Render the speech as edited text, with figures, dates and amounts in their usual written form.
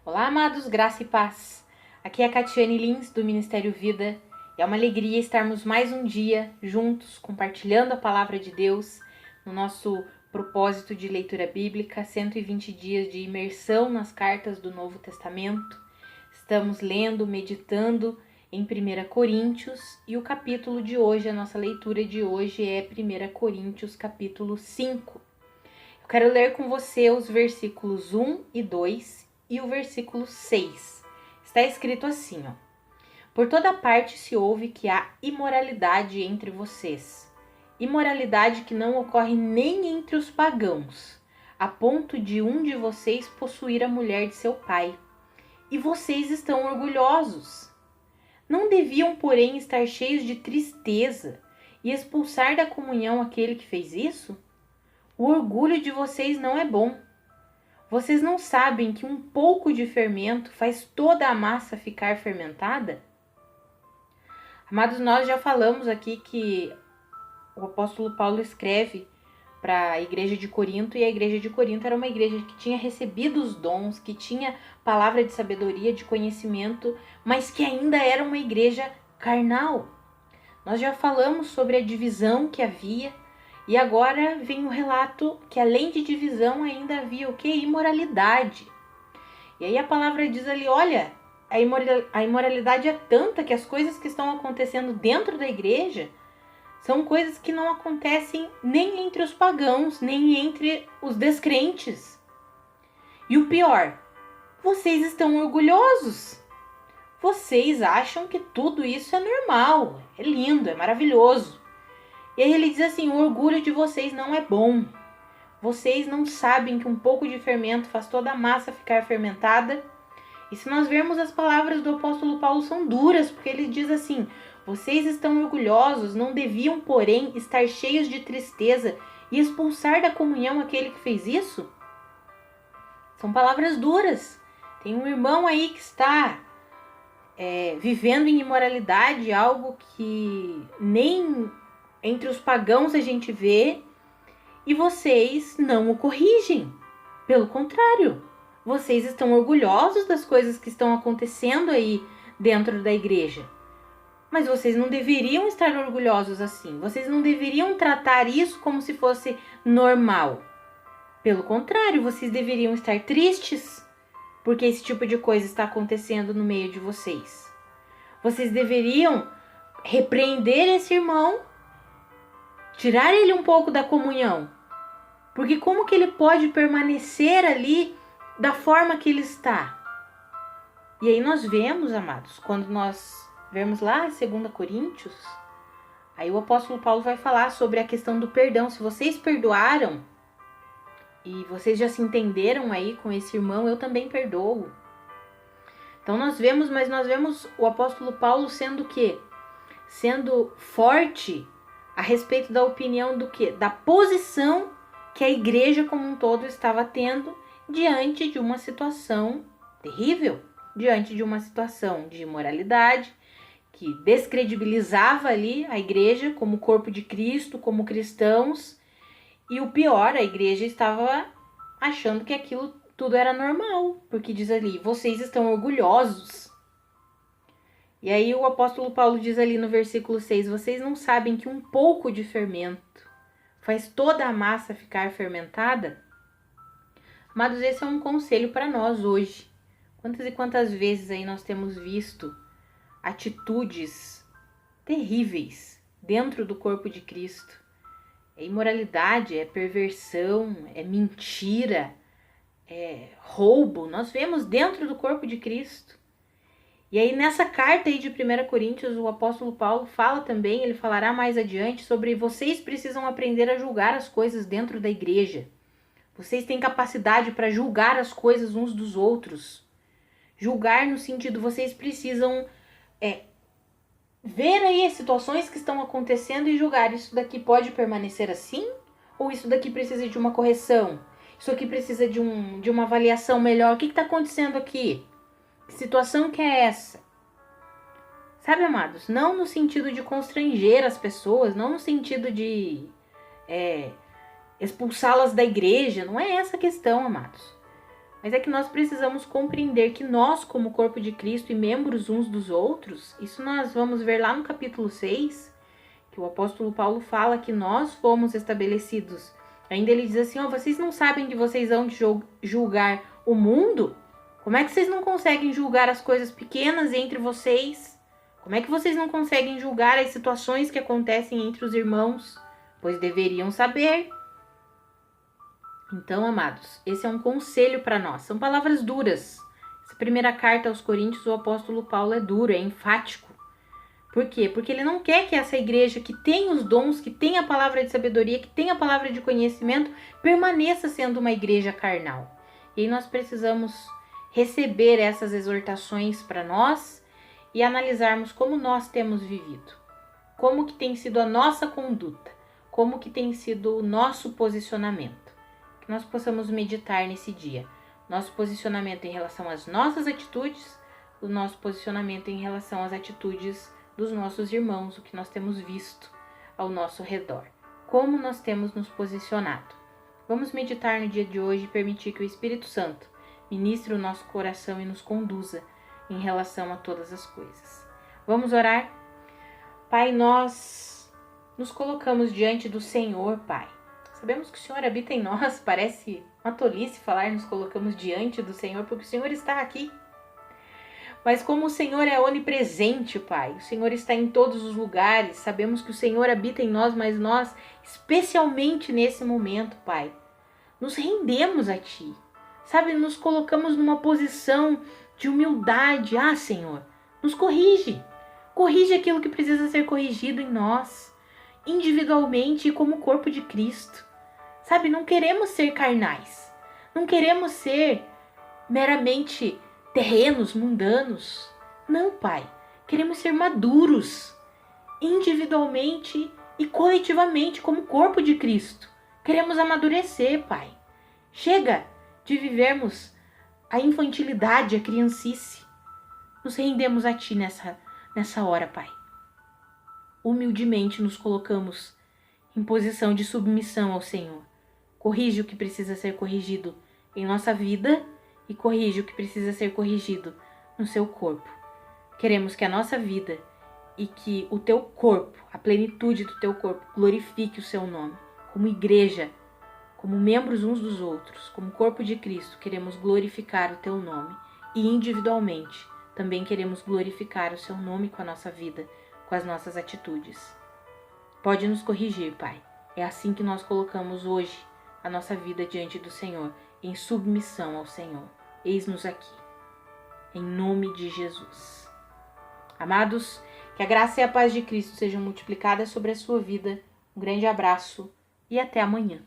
Olá, amados, graça e paz. Aqui é a Catiane Lins, do Ministério Vida. E é uma alegria estarmos mais um dia juntos, compartilhando a palavra de Deus no nosso propósito de leitura bíblica, 120 dias de imersão nas cartas do Novo Testamento. Estamos lendo, meditando em 1 Coríntios e o capítulo de hoje, a nossa leitura de hoje é 1 Coríntios capítulo 5. Eu quero ler com você os versículos 1 e 2 e o versículo 6. Está escrito assim, ó: Por toda parte se ouve que há imoralidade entre vocês. Imoralidade que não ocorre nem entre os pagãos, a ponto de um de vocês possuir a mulher de seu pai. E vocês estão orgulhosos. Não deviam, porém, estar cheios de tristeza e expulsar da comunhão aquele que fez isso? O orgulho de vocês não é bom. Vocês não sabem que um pouco de fermento faz toda a massa ficar fermentada? Amados, nós já falamos aqui que o apóstolo Paulo escreve para a igreja de Corinto, e a igreja de Corinto era uma igreja que tinha recebido os dons, que tinha palavra de sabedoria, de conhecimento, mas que ainda era uma igreja carnal. Nós já falamos sobre a divisão que havia, e agora vem o relato que além de divisão ainda havia o que? Imoralidade. E aí a palavra diz ali, olha, a imoralidade é tanta que as coisas que estão acontecendo dentro da igreja são coisas que não acontecem nem entre os pagãos, nem entre os descrentes. E o pior, vocês estão orgulhosos. Vocês acham que tudo isso é normal, é lindo, é maravilhoso. E aí ele diz assim, o orgulho de vocês não é bom. Vocês não sabem que um pouco de fermento faz toda a massa ficar fermentada? E se nós vermos as palavras do apóstolo Paulo são duras, porque ele diz assim, vocês estão orgulhosos, não deviam, porém, estar cheios de tristeza e expulsar da comunhão aquele que fez isso? São palavras duras. Tem um irmão aí que está vivendo em imoralidade, algo que nem entre os pagãos a gente vê, e vocês não o corrigem. Pelo contrário, vocês estão orgulhosos das coisas que estão acontecendo aí dentro da igreja. Mas vocês não deveriam estar orgulhosos assim. Vocês não deveriam tratar isso como se fosse normal. Pelo contrário, vocês deveriam estar tristes porque esse tipo de coisa está acontecendo no meio de vocês. Vocês deveriam repreender esse irmão, tirar ele um pouco da comunhão. Porque como que ele pode permanecer ali da forma que ele está? E aí nós vemos, amados, quando nós vemos lá em 2 Coríntios, aí o apóstolo Paulo vai falar sobre a questão do perdão. Se vocês perdoaram e vocês já se entenderam aí com esse irmão, eu também perdoo. Então nós vemos o apóstolo Paulo sendo o quê? Sendo forte a respeito da opinião do quê? Da posição que a igreja como um todo estava tendo diante de uma situação terrível, diante de uma situação de imoralidade que descredibilizava ali a igreja como corpo de Cristo, como cristãos, e o pior, a igreja estava achando que aquilo tudo era normal, porque diz ali, vocês estão orgulhosos. E aí o apóstolo Paulo diz ali no versículo 6, vocês não sabem que um pouco de fermento faz toda a massa ficar fermentada? Amados, esse é um conselho para nós hoje. Quantas e quantas vezes aí nós temos visto atitudes terríveis dentro do corpo de Cristo? É imoralidade, é perversão, é mentira, é roubo. Nós vemos dentro do corpo de Cristo. E aí nessa carta aí de 1 Coríntios, o apóstolo Paulo fala também, ele falará mais adiante, sobre vocês precisam aprender a julgar as coisas dentro da igreja. Vocês têm capacidade para julgar as coisas uns dos outros. Julgar no sentido, vocês precisam ver aí as situações que estão acontecendo e julgar, isso daqui pode permanecer assim? Ou isso daqui precisa de uma correção? Isso aqui precisa de uma avaliação melhor? O que está acontecendo aqui? Que situação que é essa? Sabe, amados? Não no sentido de constranger as pessoas, não no sentido de expulsá-las da igreja. Não é essa a questão, amados. Mas é que nós precisamos compreender que nós, como corpo de Cristo e membros uns dos outros, isso nós vamos ver lá no capítulo 6, que o apóstolo Paulo fala que nós fomos estabelecidos. Ainda ele diz assim, vocês não sabem que vocês vão julgar o mundo? Como é que vocês não conseguem julgar as coisas pequenas entre vocês? Como é que vocês não conseguem julgar as situações que acontecem entre os irmãos? Pois deveriam saber. Então, amados, esse é um conselho para nós. São palavras duras. Essa primeira carta aos Coríntios, o apóstolo Paulo é duro, é enfático. Por quê? Porque ele não quer que essa igreja que tem os dons, que tem a palavra de sabedoria, que tem a palavra de conhecimento, permaneça sendo uma igreja carnal. E aí nós precisamos receber essas exortações para nós e analisarmos como nós temos vivido. Como que tem sido a nossa conduta. Como que tem sido o nosso posicionamento. Que nós possamos meditar nesse dia. Nosso posicionamento em relação às nossas atitudes, o nosso posicionamento em relação às atitudes dos nossos irmãos, o que nós temos visto ao nosso redor. Como nós temos nos posicionado. Vamos meditar no dia de hoje e permitir que o Espírito Santo ministre o nosso coração e nos conduza em relação a todas as coisas. Vamos orar? Pai, nós nos colocamos diante do Senhor, Pai. Sabemos que o Senhor habita em nós, parece uma tolice falar nos colocamos diante do Senhor, porque o Senhor está aqui. Mas como o Senhor é onipresente, Pai, o Senhor está em todos os lugares, sabemos que o Senhor habita em nós, mas nós, especialmente nesse momento, Pai, nos rendemos a Ti. Sabe, nos colocamos numa posição de humildade. Senhor, nos corrige. Corrige aquilo que precisa ser corrigido em nós, individualmente e como corpo de Cristo. Sabe, não queremos ser carnais. Não queremos ser meramente terrenos, mundanos. Não, Pai. Queremos ser maduros, individualmente e coletivamente, como corpo de Cristo. Queremos amadurecer, Pai. Chega de vivermos a infantilidade, a criancice. Nos rendemos a Ti nessa hora, Pai. Humildemente nos colocamos em posição de submissão ao Senhor. Corrige o que precisa ser corrigido em nossa vida e corrige o que precisa ser corrigido no Seu corpo. Queremos que a nossa vida e que o Teu corpo, a plenitude do Teu corpo, glorifique o Seu nome. Como igreja, como membros uns dos outros, como corpo de Cristo, queremos glorificar o Teu nome. E individualmente, também queremos glorificar o Seu nome com a nossa vida, com as nossas atitudes. Pode nos corrigir, Pai. É assim que nós colocamos hoje a nossa vida diante do Senhor, em submissão ao Senhor. Eis-nos aqui, em nome de Jesus. Amados, que a graça e a paz de Cristo sejam multiplicadas sobre a sua vida. Um grande abraço e até amanhã.